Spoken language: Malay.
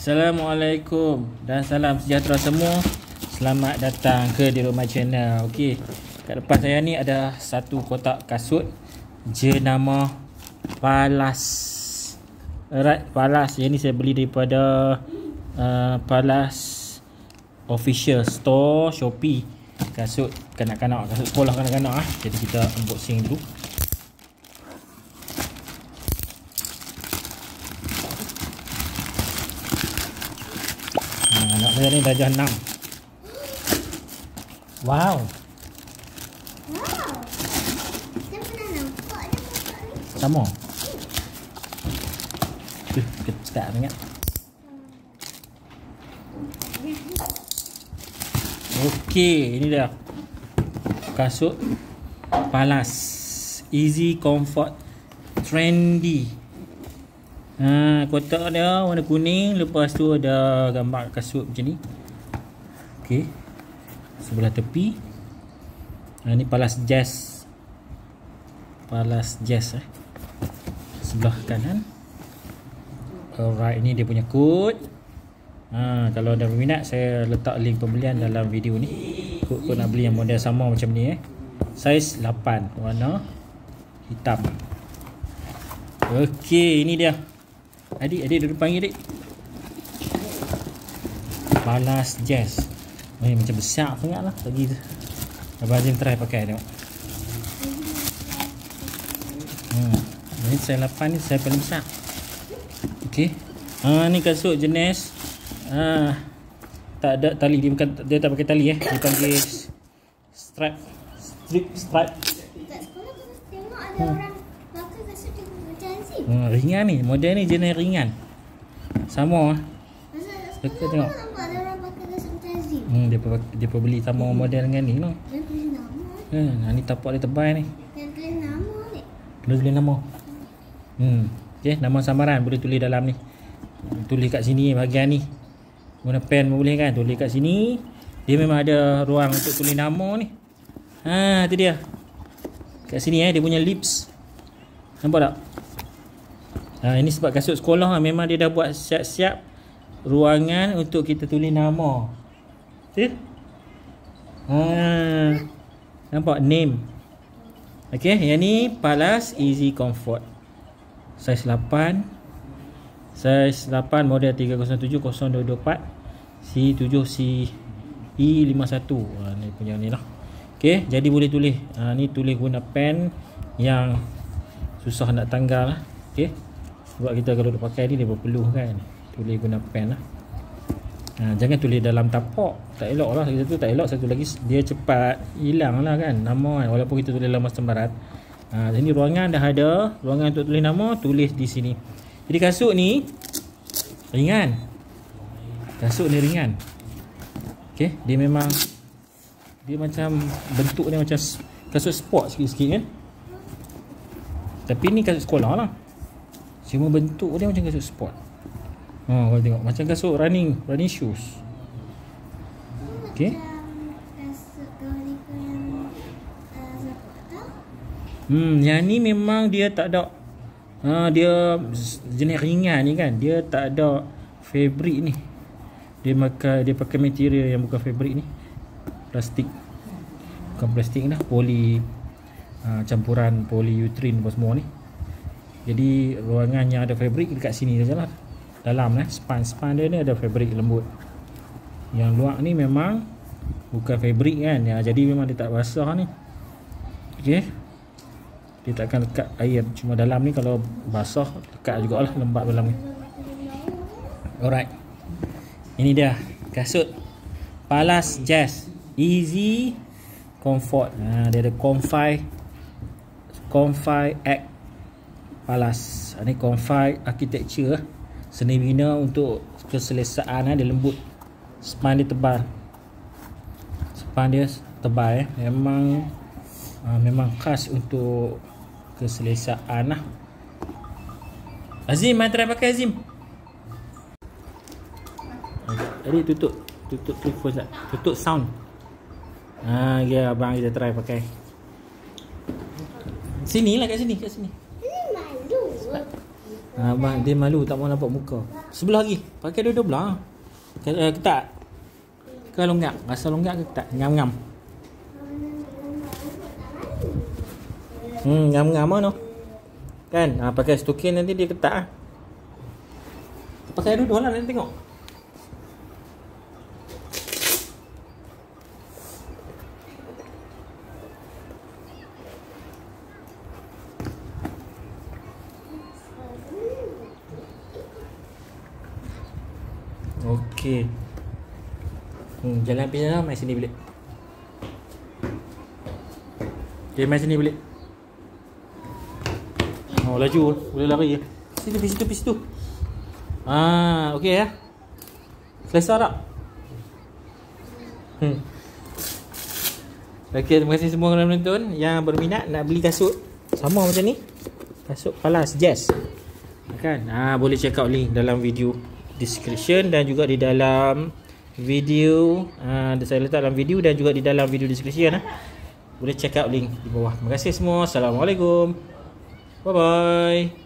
Assalamualaikum dan salam sejahtera semua. Selamat datang ke di rumah channel. Okey, kat depan saya ni ada satu kotak kasut jenama Palas. Alright, Palas. Yang ni saya beli daripada Palas Official Store Shopee. Kasut kanak-kanak, kasut sekolah kanak-kanak. Jadi kita unboxing dulu. Anak saya ni darjah 6. Wow. Saya pernah nampak dia kotak ni. Sama. Kecil sangat. Okey, ini dia. Kasut Palas. Easy Comfort Trendy. Kotak dia warna kuning, lepas tu ada gambar kasut macam ni. Okey. Sebelah tepi. Ini Palas Jazz. Palas Jazz sebelah kanan. Alright, ini dia punya kod. Kalau ada berminat, saya letak link pembelian dalam video ni. Kod nak beli yang model sama macam ni Saiz 8, warna hitam. Okey, ini dia. Adik duduk panggil adik. Palas Jazz. Macam besar sangat lah. Lagi Abang Azim try pakai tengok. Ini saiz 8 ni saiz paling besar. Okey. Ni kasut jenis tak ada tali. Dia tak pakai tali Dia panggil strap. Strap. Kat sekolah kita tengok ada orang pakai kasut dia macam Azim. Ringan ni. Model ni jenis ringan. Sama Masa Dekat sekolah tengok. pun nampak ada orang pakai kasut macam Azim. Dia beli sama model dengan ni no. Dia tulis nama. Ni tapak dia tebal ni. Dia tulis nama ni. Boleh tulis nama. Okey, nama samaran boleh tulis dalam ni. Tulis kat sini bahagian ni. Guna pen pun boleh kan, tulis kat sini. Dia memang ada ruang untuk tulis nama ni. Tu dia. Kat sini dia punya lips. Nampak tak? Ini sebab kasut sekolah memang dia dah buat siap-siap ruangan untuk kita tulis nama. See? Nampak name. Okey, yang ni Palas Easy Comfort. Saiz 8. Saiz 8 model 307-0224 C7CE51. Ni punya ni lah. Okey, jadi boleh tulis. Ni tulis guna pen yang susah nak tanggal lah. Okey. Sebab kita kalau duk pakai ni dia berpeluh kan. Tulis guna pen lah. Jangan tulis dalam tapak. Tak elok lah. Satu tak elok, satu lagi dia cepat hilang lah kan nama kan. Walaupun kita tulis dalam sembarat. Jadi ruangan dah ada. Ruangan untuk tulis nama, tulis di sini. Jadi kasut ni ringan. Kasut ni ringan. Okey, dia memang dia macam bentuk dia macam kasut sport sikit-sikit kan. Tapi ni kasut sekolah lah. Cuma bentuk dia macam kasut sport. Kau tengok macam kasut running shoes. Okey. Kasut kawan-kawan yang siapa tahu. Yang ni memang dia tak ada dia jenis ringan ni kan. Dia tak ada fabric ni. Dia pakai material yang bukan fabric ni. Plastik. Bukan plastik dah, poli campuran polyurethane apa semua ni. Jadi ruangan yang ada fabric dekat sini sajalah. Dalam span dia ni ada fabric lembut. Yang luar ni memang bukan fabric kan. Jadi memang dia tak basah ni. Okey. Dia takkan lekat air. Cuma dalam ni kalau basah lekat jugalah, lembab dalam ni. Alright. Ini dia kasut Palas Jazz Easy Comfort. Dia ada Confy X Palas. Ni Confy Architecture. Seni bina untuk keselesaan. Dia lembut. Span dia tebal. Memang khas untuk keselesaan lah. Azim, try pakai Azim. Tadi tutup telefon tak? Tutup sound. Abang kita try pakai. Sini lah, kat sini. Ini malu. Abang dia malu tak mau nampak muka. Sebelah lagi. Pakai dua-dua belah. Ketat. Ke longgak. Rasa longgak ke ketat? Ngam-ngam. Ngam-ngam mana? Kan? Pakai stokin nanti dia ketat lah. Pakai dua-dua lah nanti tengok. Okey. Jalan pergi sana, mai sini balik. Okay, mai sini balik. Oh, laju. Boleh lari ya. Pergi situ. Okey ya. Selesai tak? Okey, terima kasih semua yang menonton. Yang berminat nak beli kasut sama macam ni, kasut Palas Jazz, kan? Boleh check out link dalam video description dan juga di dalam video. Saya letak dalam video dan juga di dalam video description. Boleh check out link di bawah. Terima kasih semua. Assalamualaikum. Bye bye.